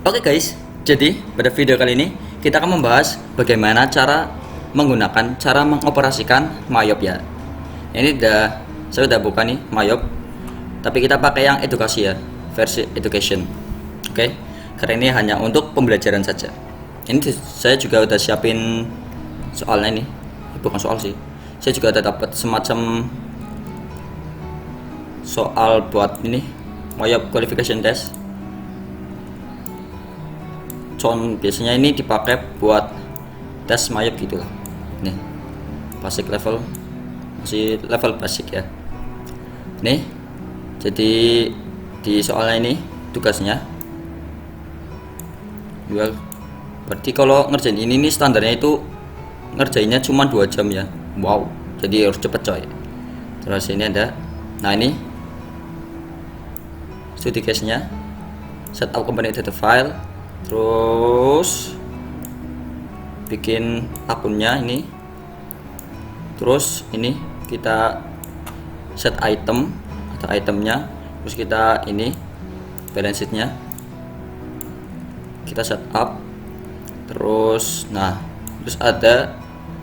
Oke guys, jadi pada video kali ini kita akan membahas bagaimana cara mengoperasikan Mayop ya. Saya udah buka nih Mayop, tapi kita pakai yang edukasi ya, versi education. Oke, karena ini hanya untuk pembelajaran saja. Ini saya juga udah siapin soalnya nih, bukan soal sih. Saya juga udah dapat semacam soal buat ini Mayop qualification test. Biasanya ini dipakai buat tes Mayop gitulah. Nih, basic level, masih level basic ya. Nih, jadi di soalnya ini tugasnya berarti kalau ngerjain ini nih standarnya itu ngerjainnya cuma 2 jam ya. Wow, jadi harus cepet coy. Terus ini ada, nah ini studi case-nya, setup company data file, terus bikin akunnya ini, terus ini kita set item atau itemnya, terus kita ini balance sheet-nya kita set up, terus terus ada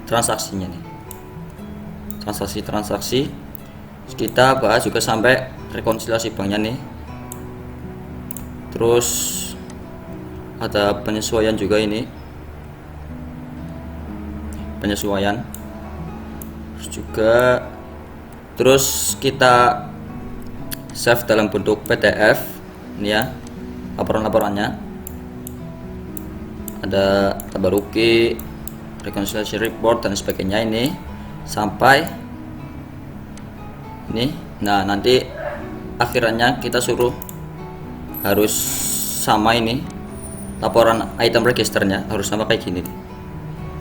transaksinya nih, transaksi kita bahas juga sampai rekonsiliasi banknya nih, terus ada penyesuaian juga ini, penyesuaian terus kita save dalam bentuk PDF ini ya, laporan-laporannya ada tabaruki, reconciliation report dan sebagainya ini sampai ini. Nah, nanti akhirannya kita suruh harus sama ini, laporan item registernya harus sama kayak gini.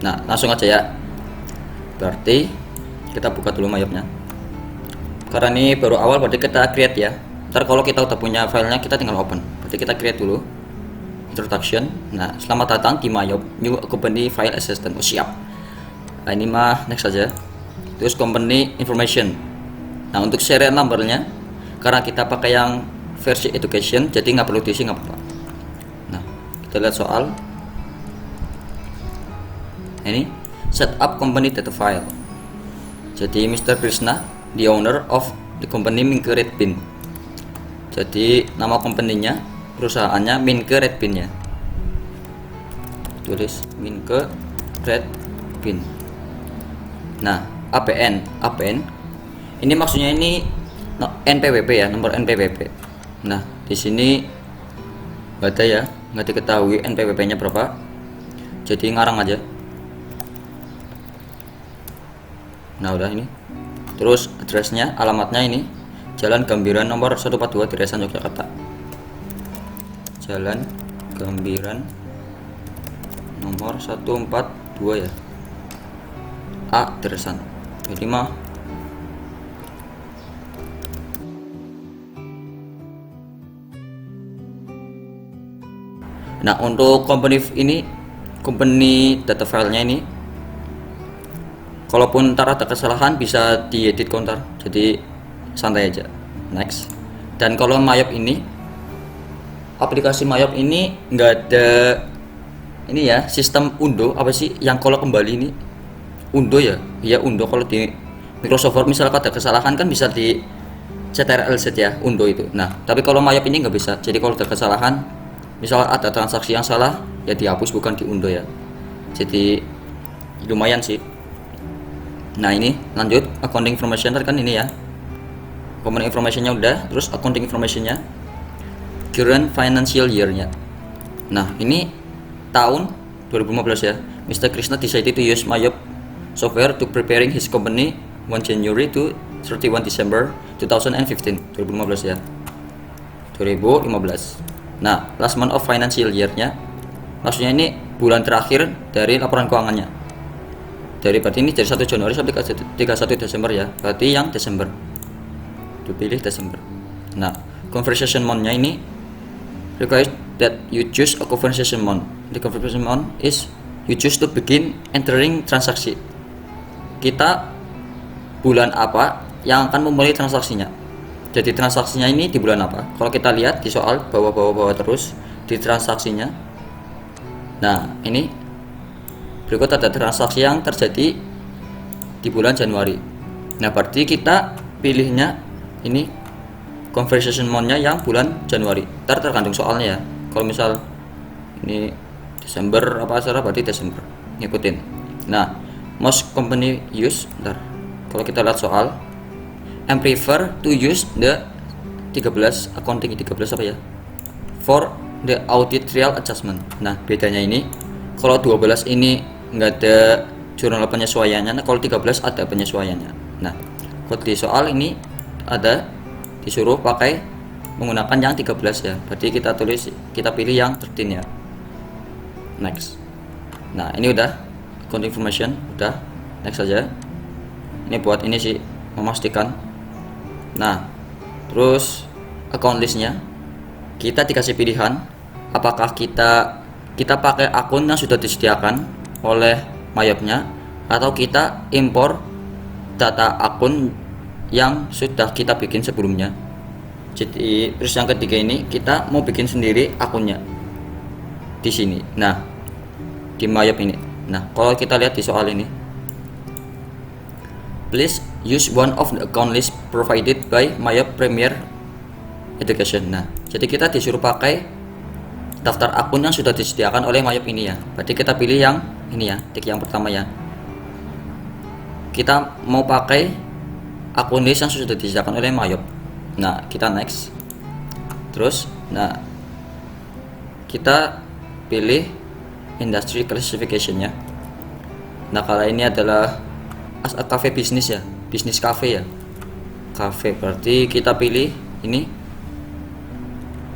Nah, langsung aja ya. Berarti kita buka dulu Mayopnya. Karena ini baru awal, berarti kita create ya. Ntar kalau kita udah punya filenya, kita tinggal open. Berarti kita create dulu. Introduction. Nah, selamat datang di Mayop New Company File Assistant. Oh, siap. Nah, ini mah next saja. Terus company information. Nah, untuk serial numbernya, karena kita pakai yang versi education, jadi nggak perlu diisi, nggak apa-apa. Nah, kita lihat soal ini, set up company data file. Jadi Mr. Krishna, the owner of the company Minke Red Bean. Jadi nama company-nya, perusahaannya Minke Red Bean ya. Tulis Minke Red Bean. Nah, APN ini maksudnya ini NPWP ya, nomor NPWP. Nah, di sini nggak ada ya, nggak diketahui NPWP-nya berapa. Jadi ngarang aja. Nah, udah ini. Terus address-nya, alamatnya ini Jalan Gambiran nomor 142 di Resan, Yogyakarta. Jalan Gambiran nomor 142 ya. A Deresan. Jadi mah nah, untuk company data filenya ini, kalaupun ntar ada kesalahan bisa diedit counter, jadi santai aja. Next. Dan kalau Mayop ini, aplikasi Mayop ini nggak ada ini ya, sistem undo apa sih yang kalau kembali ini undo ya, undo. Kalau di Microsoft Word misalkan ada kesalahan kan bisa di CTRL-Z ya, undo itu. Nah, tapi kalau Mayop ini nggak bisa. Jadi kalau ada kesalahan, misal ada transaksi yang salah, ya dihapus, bukan diundo ya. Jadi lumayan sih. Nah, ini lanjut accounting information kan ini ya. Accounting informationnya udah, terus accounting informationnya current financial year-nya. Nah, ini tahun 2015 ya. Mr. Krishna decided to use Mayop software to preparing his company 1 January to 31 December 2015 ya. 2015. Nah, last month of financial year-nya maksudnya ini bulan terakhir dari laporan keuangannya. Berarti ini dari 1 Januari sampai 31 Desember ya. Berarti yang Desember. Dipilih Desember. Nah, conversation month-nya ini requires that you choose a conversation month. The conversation month is you choose to begin entering transaksi. Kita bulan apa yang akan memulai transaksinya. Jadi transaksinya ini di bulan apa? Kalau kita lihat di soal bawah terus, di transaksinya. Nah, ini berikut ada transaksi yang terjadi di bulan Januari. Nah, berarti kita pilihnya ini conversation mode-nya yang bulan Januari. Tergantung soalnya ya. Kalau misal ini Desember apa acara, berarti Desember. Ngikutin. Nah, most company use, kalau kita lihat soal, and prefer to use the 13 accounting 13 apa ya? For the audit trial adjustment. Nah, bedanya ini kalau 12 ini nggak ada jurnal penyesuaiannya, nah kalau 13 ada penyesuaiannya. Nah, kalau di soal ini ada disuruh pakai menggunakan yang 13 ya. Berarti kita pilih yang 13 ya. Next. Nah, ini udah account information, udah. Next saja. Ini buat ini sih memastikan. Nah, terus account listnya kita dikasih pilihan apakah kita pakai akun yang sudah disediakan oleh Mayopnya atau kita impor data akun yang sudah kita bikin sebelumnya. Jadi terus yang ketiga ini kita mau bikin sendiri akunnya di sini. Nah, di Mayop ini. Nah, kalau kita lihat di soal ini, please use one of the account list provided by Mayop Premier Education. Nah, jadi kita disuruh pakai daftar akun yang sudah disediakan oleh Mayop ini ya. Berarti kita pilih yang ini ya, tik yang pertama ya. Kita mau pakai akun list yang sudah disediakan oleh Mayop. Nah, kita next. Terus, nah kita pilih industry classification ya. Nah, kalau ini adalah as a cafe bisnis ya, bisnis cafe ya. Cafe berarti kita pilih ini.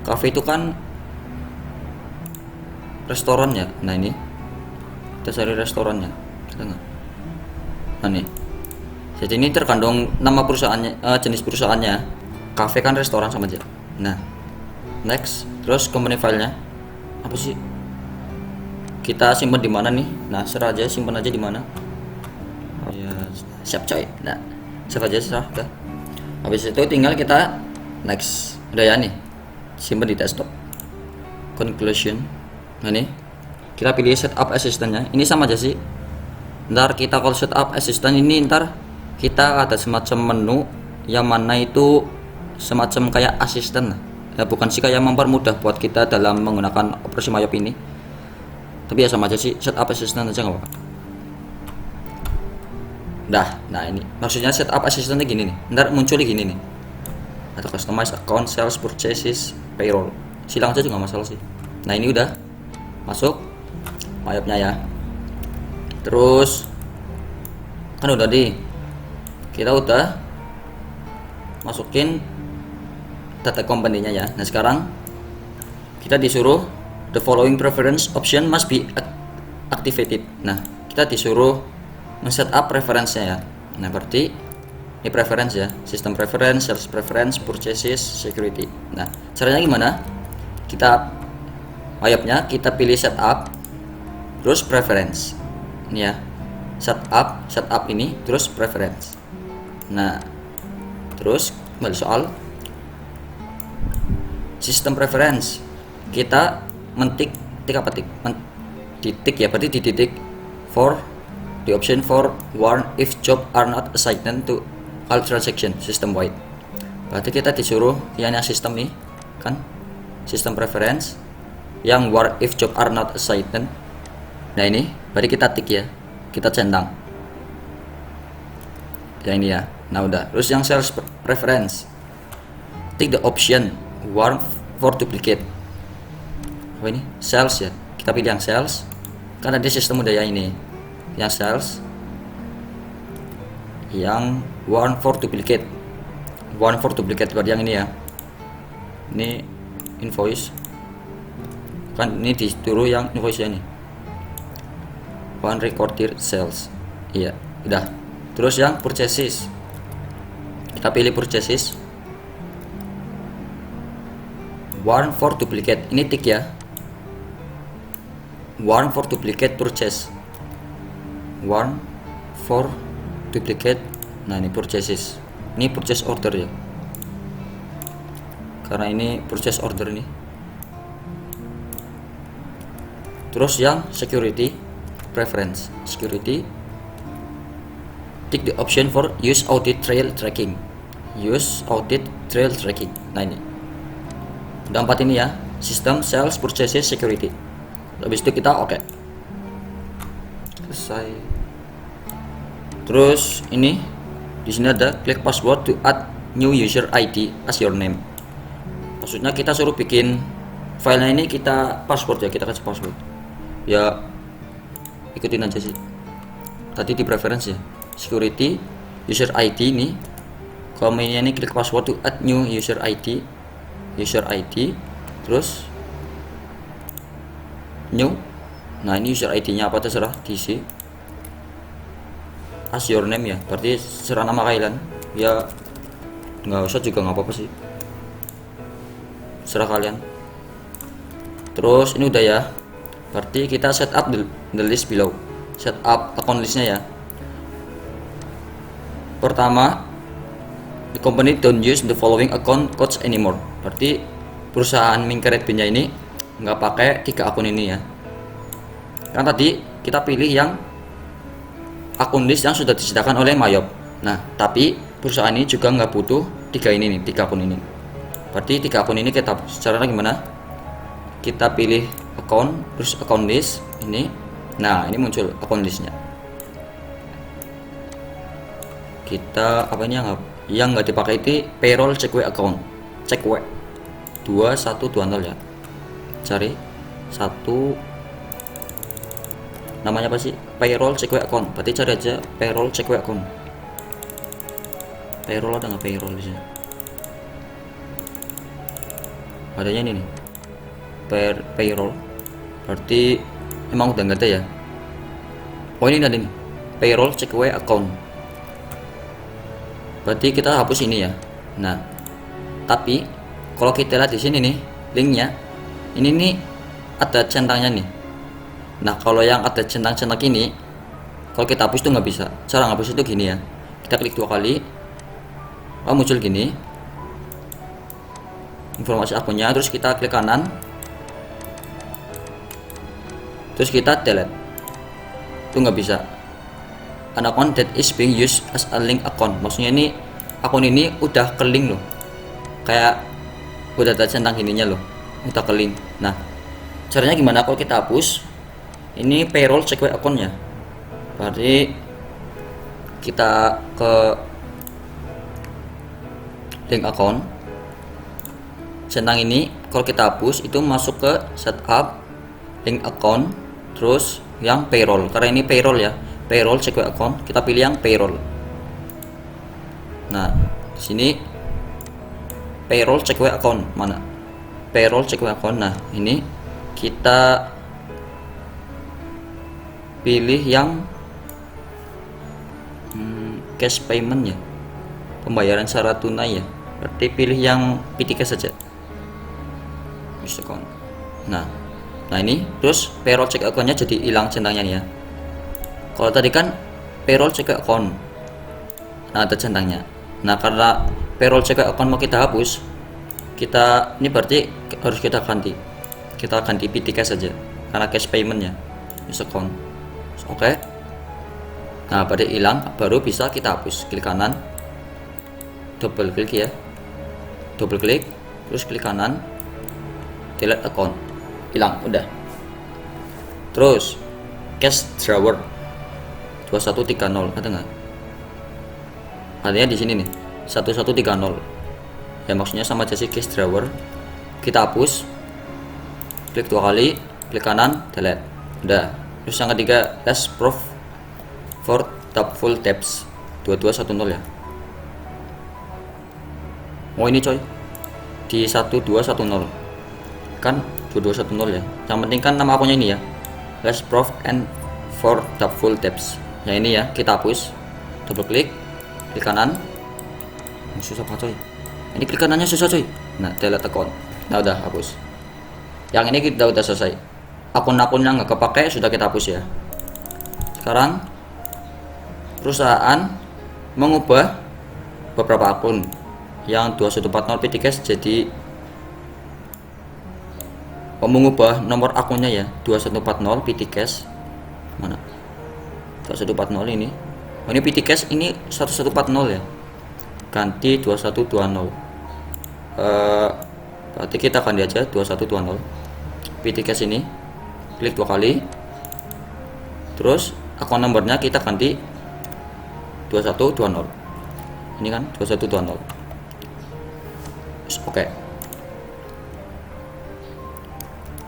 Cafe itu kan restoran ya. Nah, ini kita cari restorannya. Nah, nih. Jadi ini terkandung nama perusahaannya, jenis perusahaannya. Cafe kan restoran sama aja. Nah, next. Terus company filenya apa sih? Kita simpan di mana nih? Nah, serah aja, simpan aja di mana. Ya, siap coy. Nah, siap aja serah udah. Habis itu tinggal kita next. Udah ya nih. Simpan di desktop. Conclusion. Nah, nih. Kita pilih setup assistant-nya. Ini sama aja sih. Ntar kita kalau setup assistant ini ntar kita ada semacam menu yang mana itu semacam kayak asisten ya, bukan sih kayak mempermudah buat kita dalam menggunakan operasi Mayop ini, tapi ya sama aja sih, setup assistant aja nggak apa-apa. Nah ini maksudnya setup assistant gini nih, ntar muncul gini nih, atau customize account, sales, purchases, payroll, silang aja juga masalah sih. Nah, ini udah masuk Mayopnya ya. Terus kan udah kita udah masukin data company-nya ya. Nah, sekarang kita disuruh the following preference option must be activated. Nah, kita disuruh men-setup preference-nya ya. Nah, berarti ini preference ya, system preference, sales preference, purchases, security. Nah, caranya gimana? Kita Mayopnya kita pilih setup terus preference. Ini ya. Setup ini terus preference. Nah, terus kembali soal sistem preference, kita tik apa tik? Ditik ya, berarti ditik for the option for warn if job are not assigned to all transaction system wide. Berarti kita disuruh yang sistem nih kan, sistem preference yang warn if job are not assigned. Nah, ini berarti kita tik ya, kita centang yang ini ya. Nah, udah. Terus yang sales preference, tik the option warn for duplicate. Apa ini? Sales ya. Kita pilih yang sales. Karena di sistem udah ya ini. Yang sales. Yang warn for duplicate. Warn for duplicate berarti yang ini ya. Ini invoice. Kan ini disuruh yang invoice ya nih. One recorded sales. Iya, udah. Terus yang purchases. Kita pilih purchases. Warn for duplicate, ini tik ya. Warn for duplicate purchase. Warn for duplicate. Nah, ini purchases. Ini purchase order ya. Karena ini purchase order nih. Terus yang security preference, security, tick the option for use audit trail tracking. Use audit trail tracking. Nah ini udah 4 ini ya, system, sales, purchases, security. Habis itu kita oke. Selesai. Terus ini di sini ada click password to add new user ID as your name. Maksudnya kita suruh bikin filenya ini, kita password ya, kita kasih password ya, ikutin aja sih tadi di preference ya, security, user ID ini. Kalau mainnya ini klik password to add new user ID, terus new. Nah ini user ID nya apa terserah diisi, as your name ya, berarti serah nama kalian ya, nggak usah juga nggak apa-apa sih, serah kalian. Terus ini udah ya, berarti kita set up the list below, set up account listnya ya. Pertama, the company don't use the following account codes anymore, berarti perusahaan Mingkeret nya ini nggak pakai 3 akun ini ya. Kan tadi kita pilih yang akun list yang sudah disediakan oleh Mayop. Nah tapi perusahaan ini juga nggak butuh 3 ini nih, 3 akun ini. Berarti 3 akun ini kita caranya gimana? Kita pilih account, terus account list ini. Nah ini muncul account listnya. Kita apa ini yang nggak dipakai itu payroll check account, check 2120 ya. Cari satu, namanya apa sih, payroll check account. Berarti cari aja payroll check account. Payroll ada nggak payroll di sini? Adanya ini nih, payroll. Berarti emang udah nggak ada ya. Oh ini ada nih, payroll check account. Berarti kita hapus ini ya. Nah tapi kalau kita lihat di sini nih linknya, ini nih ada centangnya nih. Nah kalau yang ada centang-centang ini, kalau kita hapus itu nggak bisa. Cara ngapus itu gini ya, kita klik 2 kali, muncul gini informasi akunnya, terus kita klik kanan, terus kita delete. Itu nggak bisa. An account that is being used as a link account, maksudnya ini akun ini udah ke link loh, kayak udah ada centang ininya loh, udah ke link. Nah caranya gimana kalau kita hapus ini payroll check akunnya? Berarti kita ke link account, centang ini kalau kita hapus itu masuk ke setup link account, terus yang payroll, karena ini payroll ya, payroll check account, kita pilih yang payroll. Nah di sini payroll check account mana, payroll check account. Nah ini kita pilih yang cash payment ya, pembayaran secara tunai ya, berarti pilih yang PTK saja. Nah ini terus payroll check accountnya jadi hilang centangnya nih ya. Kalau tadi kan payroll check account, nah ada centangnya. Nah karena payroll check account mau kita hapus, kita ini berarti harus kita ganti PTK saja, karena cash paymentnya use account. Oke. Nah berarti hilang, baru bisa kita hapus. Klik kanan, double klik ya, double klik, terus klik kanan, delete account, hilang udah. Terus cash drawer 2130 ada nggak? Adanya di sini nih 1130 ya, maksudnya sama aja sih cash drawer. Kita hapus, klik 2 kali, klik kanan, delete udah. Terus yang ketiga last proof for full tabs 2210 ya. Oh ini coy di 1210 kan 2210 ya, yang penting kan nama akunnya ini ya, last proof and for full tabs. Yang ini ya kita hapus, double klik, klik kanan, susah banget coy, ini klik kanannya susah coy. Nah delete account, nah udah hapus. Yang ini kita udah selesai, akun-akun yang nggak kepake sudah kita hapus ya. Sekarang perusahaan mengubah beberapa akun yang 2140 PTCash jadi mengubah nomor akunnya ya, 2140 PT Cash. Mana? 2140 ini. Oh, ini PT Cash ini 1140 ya. Ganti 2120. Berarti kita ganti aja 2120. PT Cash ini klik 2 kali. Terus akun nomornya kita ganti 2120. Ini kan 2120. Oke.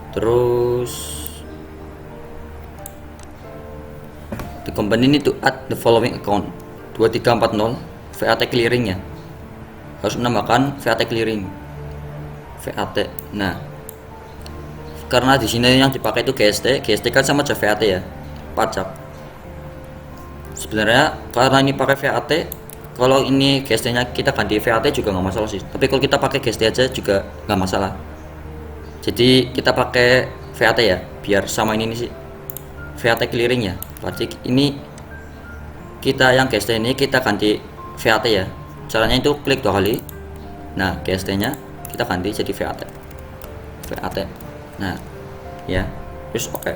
Terus the company need to add the following account 2340 VAT clearing ya, harus menambahkan VAT clearing VAT. Nah, karena di sini yang dipakai itu GST kan sama aja VAT ya, pajak. Sebenarnya karena ini pakai VAT, kalau ini GST nya kita ganti VAT juga nggak masalah sih, tapi kalau kita pakai GST aja juga nggak masalah. Jadi kita pakai VAT ya, biar sama ini sih VAT clearing ya. Berarti ini kita yang GST ini kita ganti VAT ya. Caranya itu klik 2 kali. Nah, GST nya kita ganti jadi VAT. Nah, ya. Terus oke.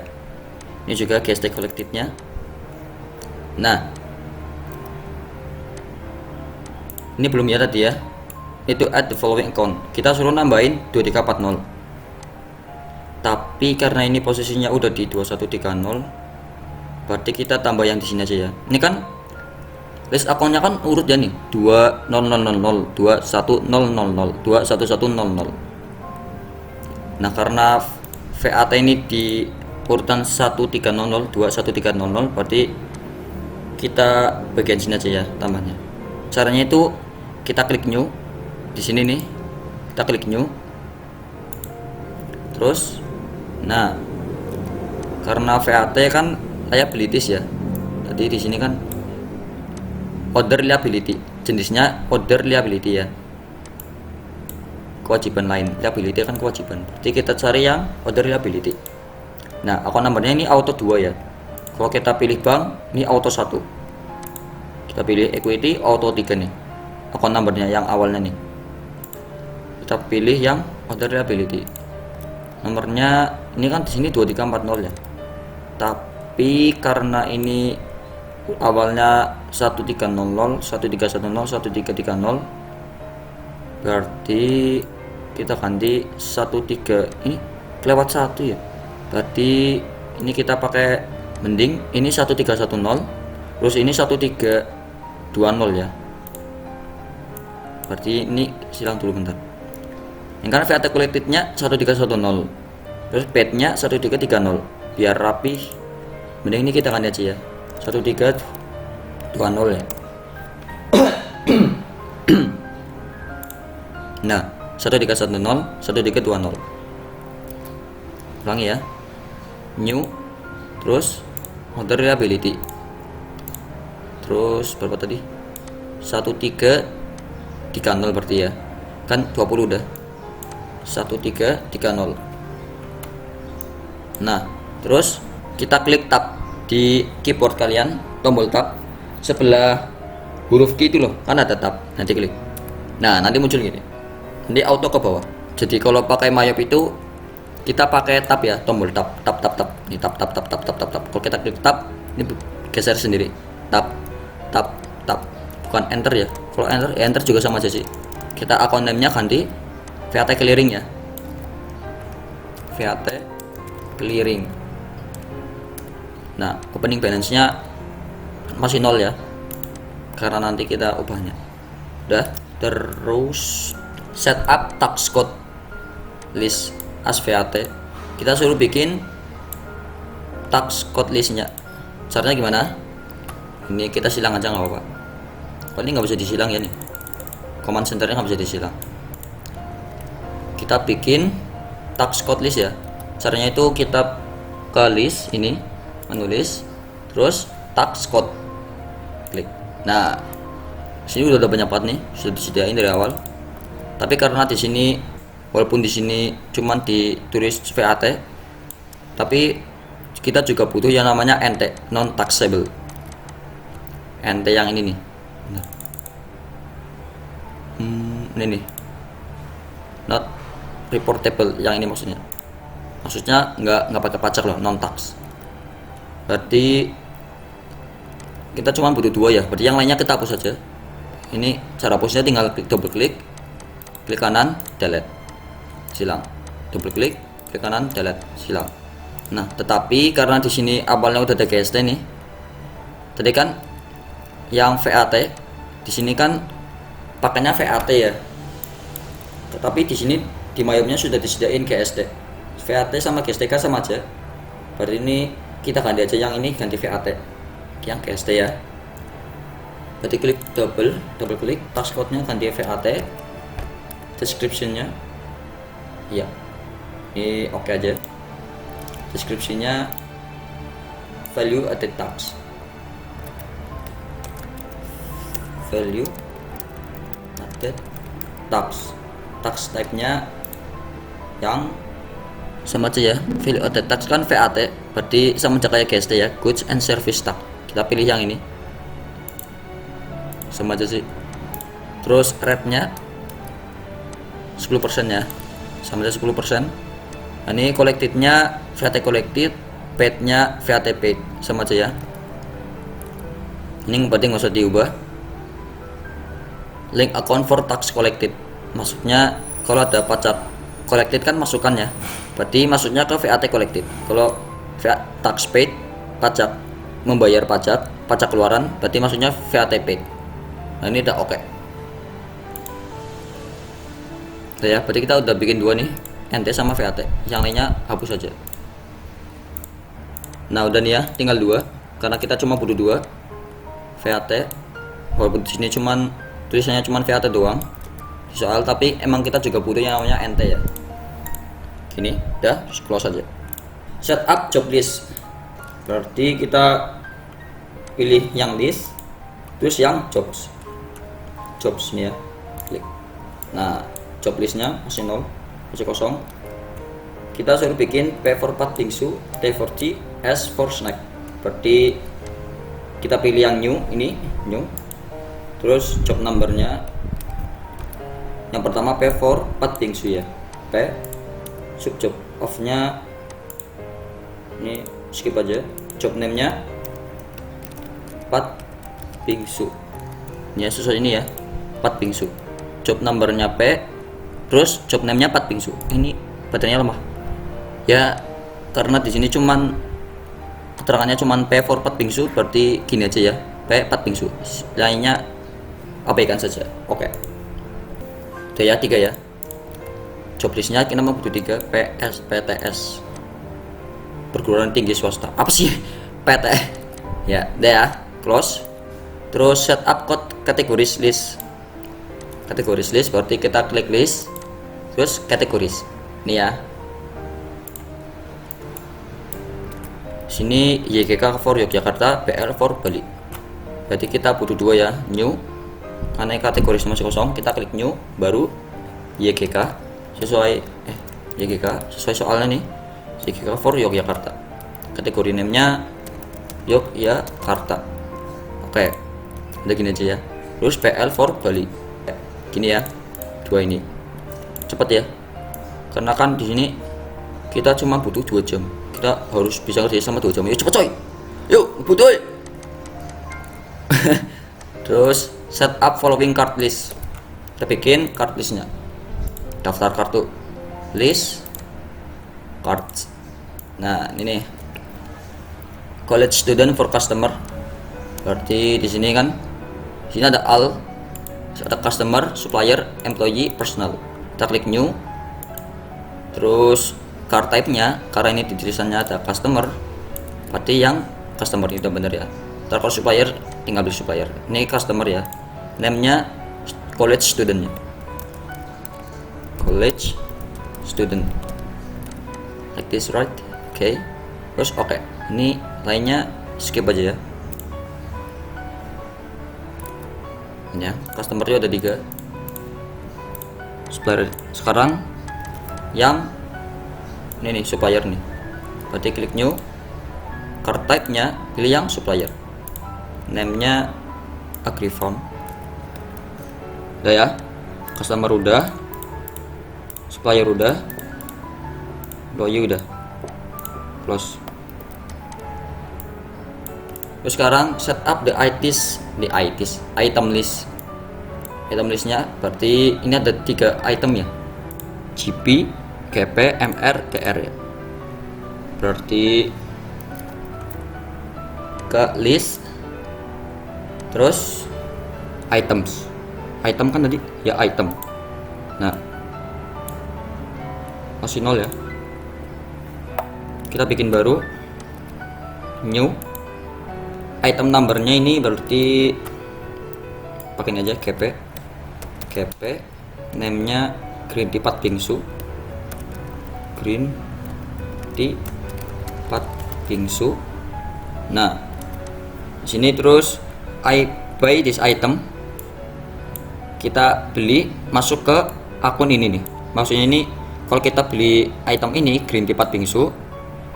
Ini juga GST kolektifnya. Nah, ini belum ya tadi ya. Itu add the following account. Kita suruh nambahin 2340. Tapi karena ini posisinya udah di 2130, berarti kita tambah yang di sini aja ya. Ini kan list akunnya kan urut ya nih, 20000, 21000, 21100. Nah, karena VAT ini di urutan 1300, 21300, berarti kita bagian sini aja ya tambahnya. Caranya itu kita klik new di sini nih. Kita klik new. Terus nah, karena VAT kan liabilities ya. Tadi di sini kan order liability, jenisnya order liability ya. Kewajiban lain, liability kan kewajiban. Berarti kita cari yang order liability. Nah, akun nomornya ini auto 2 ya. Kalau kita pilih bank, ini auto 1. Kita pilih equity auto 3 nih. Akun nomornya yang awalnya nih. Kita pilih yang order liability. Nomornya ini kan di sini 2340 ya. Tapi karena ini awalnya 1300, 1310, 1330, berarti kita ganti 13 ini kelewat 1 ya. Berarti ini kita pakai mending ini 1310, terus ini 1320 ya. Berarti ini silang dulu bentar. Ini kan VAT collected-nya 1310, terus paid-nya 1330. Biar rapi, mending ini kita ganti aja ya, 1320 ya. Nah, 1310, 1320. Ulangi ya, new, terus order liability, terus berapa tadi, 1330 berarti ya, kan 20 udah, 1330. Nah, terus kita klik tab di keyboard kalian, tombol tab sebelah huruf Q itu loh, kan ada tab, nanti klik. Nah, nanti muncul gini, nanti auto ke bawah. Jadi kalau pakai Mayop itu kita pakai tab ya, tombol tab, ini tab. Kalau kita klik tab, ini geser sendiri, tab, bukan enter ya. Kalau enter, ya enter juga sama aja sih. Kita akun name-nya ganti VAT clearing ya, VAT clearing. Nah, opening balance-nya masih 0 ya, karena nanti kita ubahnya. Udah. Terus setup tax code list as VAT. Kita suruh bikin tax code listnya. Caranya gimana? Ini kita silang aja nggak apa-apa. Oh, ini nggak bisa disilang ya nih. Command centernya nggak bisa disilang. Kita bikin tax code list ya. Caranya itu kita ke list ini, menulis, terus tax code, klik. Nah, sini udah ada banyak banget nih, sudah disediain dari awal. Tapi karena di sini, walaupun di sini cuman ditulis VAT, tapi kita juga butuh yang namanya NT, non taxable. NT yang ini nih. Bentar. Ini nih, not reportable, yang ini maksudnya. maksudnya nggak pakai pajak loh, non tax. Berarti kita cuma butuh 2 ya, berarti yang lainnya kita hapus saja. Ini cara hapusnya tinggal double klik kanan, delete, silang, double klik kanan, delete, silang. Nah, tetapi karena di sini awalnya udah ada GST nih, tadi kan yang VAT, di sini kan pakainya VAT ya, tetapi di sini di mayopnya sudah disediain GST. VAT sama GSTK sama aja, berarti ini kita ganti aja, yang ini ganti VAT, yang GST ya. Berarti klik double klik tax code-nya ganti VAT, description-nya ya ini oke aja, deskripsinya value added tax, value added tax type-nya yang sama aja ya, value added tax kan VAT, berarti sama aja kayak GST ya, goods and service tax. Kita pilih yang ini, sama aja sih. Terus rate-nya 10% ya, sama aja 10%. Nah, ini collected-nya VAT collected, paid-nya VAT paid, sama aja ya. Ini berarti nggak usah diubah. Link account for tax collected, maksudnya kalau ada pajak collected kan masukannya, berarti masuknya ke VAT collected. Kalau VAT tax paid, pajak membayar pajak keluaran, berarti masuknya VAT paid. Nah, ini udah oke. Udah ya, berarti kita udah bikin 2 nih, NT sama VAT, yang lainnya hapus aja. Nah, udah nih ya, tinggal 2 karena kita cuma butuh 2 VAT, walaupun di sini cuman tulisannya cuman VAT doang di soal, tapi emang kita juga butuh yang namanya NT ya. Gini, udah, close aja. Setup job list, berarti kita pilih yang list, terus yang jobs nih ya, klik. Nah, job listnya masih 0, masih kosong. Kita suruh bikin P for pat bingsu, T for T, S for snack. Berarti kita pilih yang new, ini new. Terus job numbernya yang pertama P for pat bingsu ya, P. Sub job off nya ini skip aja. Job name nya pat bingsu, ini ya, sesuai ini ya, pat bingsu. Job numbernya P, terus job name nya pat bingsu. Ini baterainya lemah ya, karena di sini cuman keterangannya cuman P for pat bingsu, berarti gini aja ya, P pat bingsu, lainnya abaikan saja. Oke. Udah ya, 3 ya. Job listnya kita mau butuh 3, PTS, perguruan tinggi swasta. Apa sih PT? Ya, udah ya, close. Terus setup code categories list. Categories list berarti kita klik list, terus categories. Nih ya. Sini YGK for Yogyakarta, BL for Bali. Berarti kita butuh 2 ya, new. Karena kategori masih kosong, kita klik new, baru YGK sesuai YGK sesuai soalnya nih, YGK for Yogyakarta. Kategori name-nya Yogyakarta. Oke, udah gini aja ya. Terus PL for Bali. Gini ya, 2 ini. Cepet ya. Karena kan di sini kita cuma butuh 2 jam. Kita harus bisa kerja sama 2 jam. Yuk cepet coy. Yuk, butuh. Terus setup following card list. Kita bikin card listnya. Daftar kartu, list cards. Nah, ini nih. College student for customer. Berarti di sini kan, di sini ada all, ada customer, supplier, employee, personal. Kita klik new. Terus card type-nya, karena ini di tulisannya ada customer, berarti yang customer itu bener ya. Ntar kalau supplier tinggal beli supplier. Ini customer ya. Name-nya college student-nya. College student. Like this, right? Oke. Terus oke. Ini lainnya skip aja ya. Ya, customer-nya ada 3. Supplier. Sekarang yang ini nih supplier nih. Berarti klik new. Card type-nya pilih yang supplier. Name-nya Agrifarm. Udah ya. Customer udah. Supplier udah. Employee udah. close. Terus sekarang setup the item list. Item listnya berarti ini ada 3 item ya, GP, GP, MR, GR ya. Berarti ke list, terus items. Item kan tadi ya, item. Nah, masih 0 ya. Kita bikin baru, new. Item numbernya ini berarti pakai aja GP, name-nya green tea pat bingsu, green tea pat bingsu. Nah, sini terus I buy this item, kita beli masuk ke akun ini nih. Maksudnya ini kalau kita beli item ini green tea pat bingsu,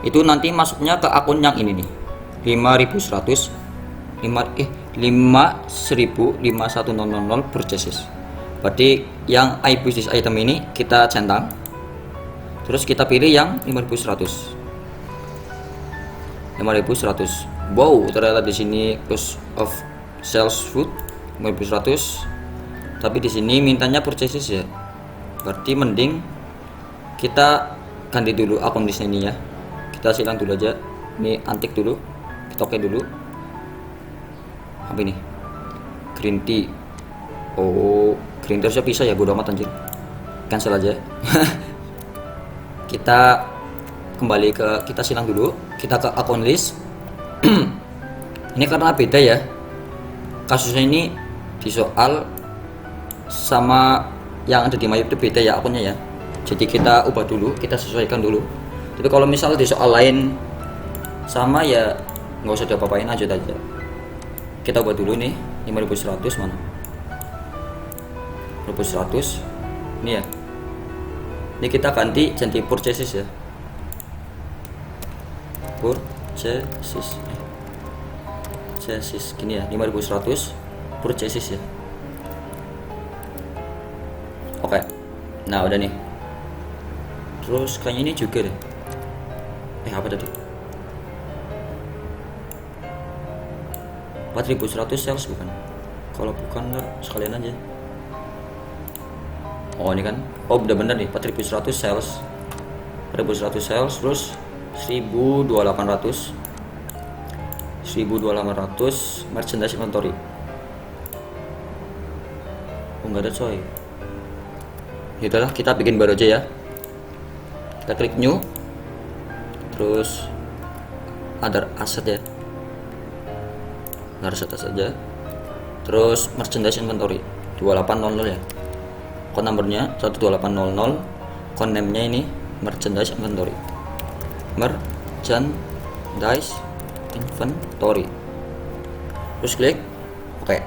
itu nanti masuknya ke akun yang ini nih, 5100 purchases. Berarti yang I buy this item ini kita centang, terus kita pilih yang 5100. Wow, ternyata di sini cost of sales food 5100, tapi di sini mintanya purchases ya. Berarti mending kita ganti dulu akun di sini ya. Kita silang dulu aja. Ini antik dulu, kita oke dulu. Apa ini? Green tea. Oh, green tea harusnya bisa ya, bodo amat anjir. Cancel aja. Kita kembali ke, kita silang dulu, kita ke akun list. Ini karena beda ya kasusnya, ini di soal sama yang ada di Mayop itu beda ya akunnya ya. Jadi kita ubah dulu, kita sesuaikan dulu. Tapi kalau misal di soal lain sama ya nggak usah diapa-apain aja. Kita ubah dulu nih, 5100 mana? 5100 ini ya. Ini kita ganti jadi purchases ya. Purchases gini ya, 5100 purchases ya. Oke. Nah, udah nih. Terus kayaknya ini juga deh. Apa tadi? 4100 sales bukan? Kalau bukan lah sekalian aja. Oh, ini kan. Oh, udah bener nih, 4100 sales. 4100 sales terus 12800 merchandise inventory. Oh, nggak ada coy. Itulah, kita bikin baru aja ya. Kita klik new, terus other asset ya, other asset aja, terus merchandise inventory 2800 ya. Account numbernya 12800, account name nya ini merchandise inventory, terus klik oke.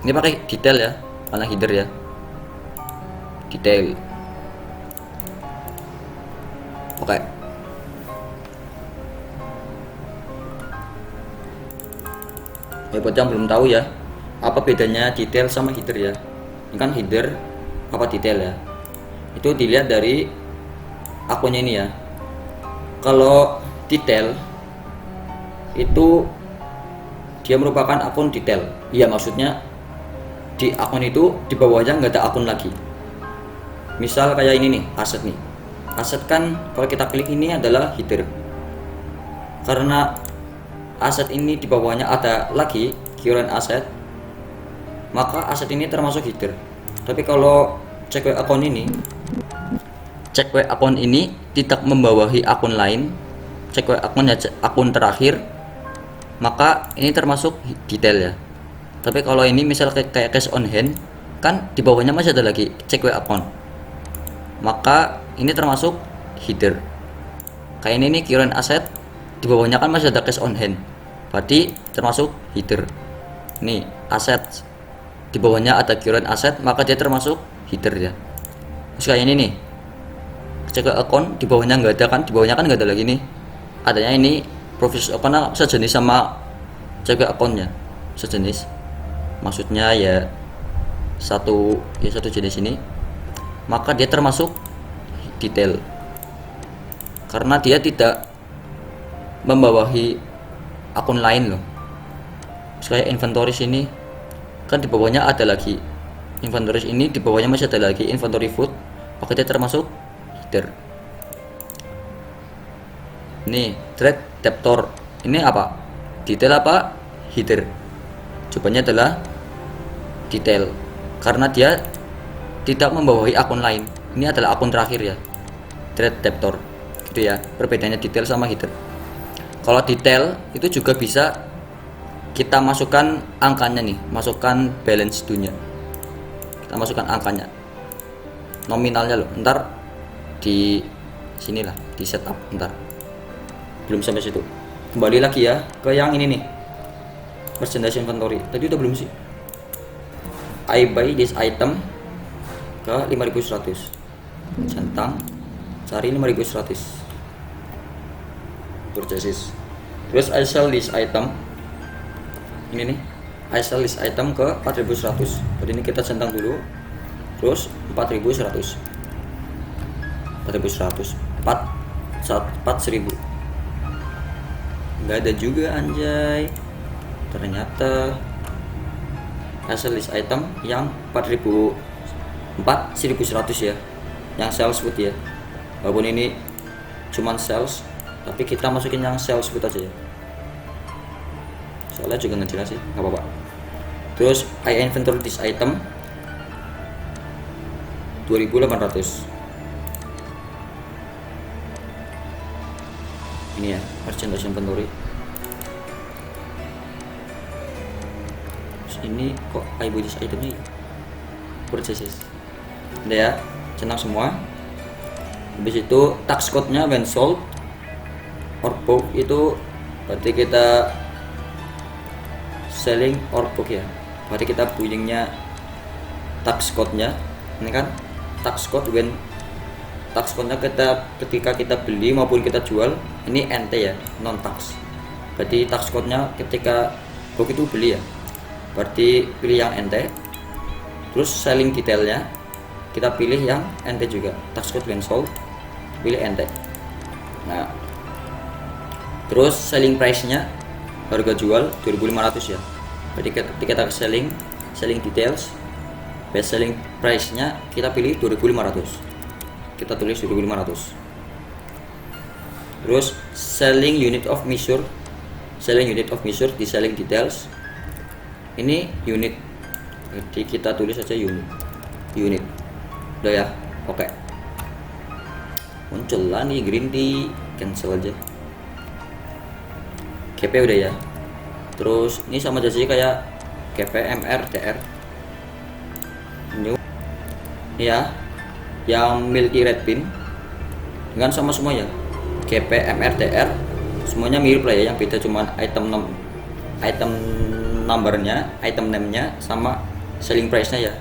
Ini pakai detail ya, mana header ya, detail. Oke. Buat yang belum tahu ya, apa bedanya detail sama header ya. Ini kan header, apa detail ya. Itu dilihat dari akunnya ini ya. Kalau detail itu dia merupakan akun detail. Iya, maksudnya di akun itu di bawahnya nggak ada akun lagi. Misal kayak ini nih, aset nih. Aset kan kalau kita klik ini adalah header. Karena aset ini di bawahnya ada lagi current asset, maka aset ini termasuk header. Tapi kalau cek account ini tidak membawahi akun lain, cek akunnya akun terakhir, maka ini termasuk detail ya. Tapi kalau ini misal kayak cash on hand, kan di bawahnya masih ada lagi cek account, maka ini termasuk header. Kayak ini nih current asset, di bawahnya kan masih ada cash on hand, berarti termasuk header. Nih aset, di bawahnya ada current asset, maka dia termasuk header ya. Terus kayak ini nih, cek account, di bawahnya nggak ada kan, di bawahnya kan nggak ada lagi nih, adanya ini professional apa sejenis sama cek accountnya, sejenis, maksudnya ya satu jenis ini, maka dia termasuk detail karena dia tidak membawahi akun lain loh. Kayak inventories ini kan di bawahnya ada lagi inventories, ini di bawahnya masih ada lagi inventory food, maka dia termasuk header. Ini thread debtor ini apa, detail apa header? Jawabannya adalah detail, karena dia tidak membawahi akun lain. Ini adalah akun terakhir ya, thread debtor gitu ya. Perbedaannya detail sama header. Kalau detail itu juga bisa kita masukkan angkanya nih, masukkan balance due-nya, kita masukkan angkanya, nominalnya loh. Ntar di sinilah di setup, ntar belum sampai situ. Kembali lagi ya ke yang ini nih, merchandise inventory. Tadi udah belum sih? I buy this item ke 5100, centang cari 5100 purchases. Terus I sell this item, ini nih, I sell this item ke 4100. Jadi ini kita centang dulu, terus 4100 4000 nggak ada juga anjay. Ternyata I sell this item yang 1100 ya, yang sales food ya. Walaupun ini cuman sales, tapi kita masukin yang sales food aja ya, soalnya juga nggak jelas sih, nggak apa-apa. Terus I inventory this item 2800. Ini ya merchandise inventory. Terus ini kok I buy this itemnya ya, purchases. Udah ya, centang semua. Habis itu tax code-nya when sold or book itu berarti kita selling or book ya. Berarti kita punyanya tax code-nya. Ini kan tax code, when tax code-nya ketika kita beli maupun kita jual, ini NT ya, non tax. Berarti tax code-nya ketika book itu beli ya, berarti pilih yang NT. Terus selling detailnya kita pilih yang NT juga, tax code when sold pilih NT. Nah, terus selling price-nya, harga jual 2500 ya. Jadi ketika kita selling details, best selling price-nya kita pilih 2500. Kita tulis 2500. Terus selling unit of measure di selling details. Ini unit. Jadi kita tulis aja unit. Udah ya. Oke. Muncul lah nih green tea, cancel aja. GP udah ya. Terus ini sama aja sih kayak GP MR DR. New ya, yang milky red pin dengan sama semua ya. GP MR DR semuanya mirip lah ya, yang beda cuman item numbernya, item name-nya sama selling price-nya ya.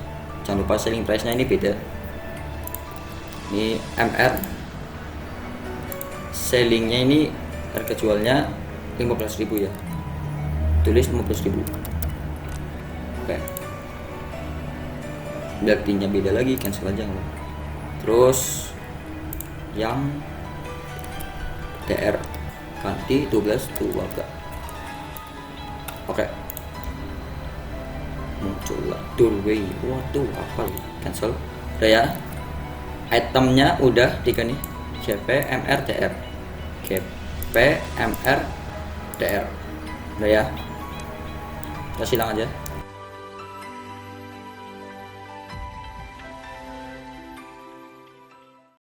Jangan lupa selling price-nya ini beda. Ini MR sellingnya ini harga jualnya 15.000 ya, tulis 15.000. Oke, berartinya beda lagi, cancel aja nggak. Terus yang DR ganti 12 keluarga. Oke, muncul lah doorway. Waduh, apa ya, cancel. Udah ya, itemnya udah 3 nih, GP MR DR, GP MR DR. Udah ya, kita silang aja.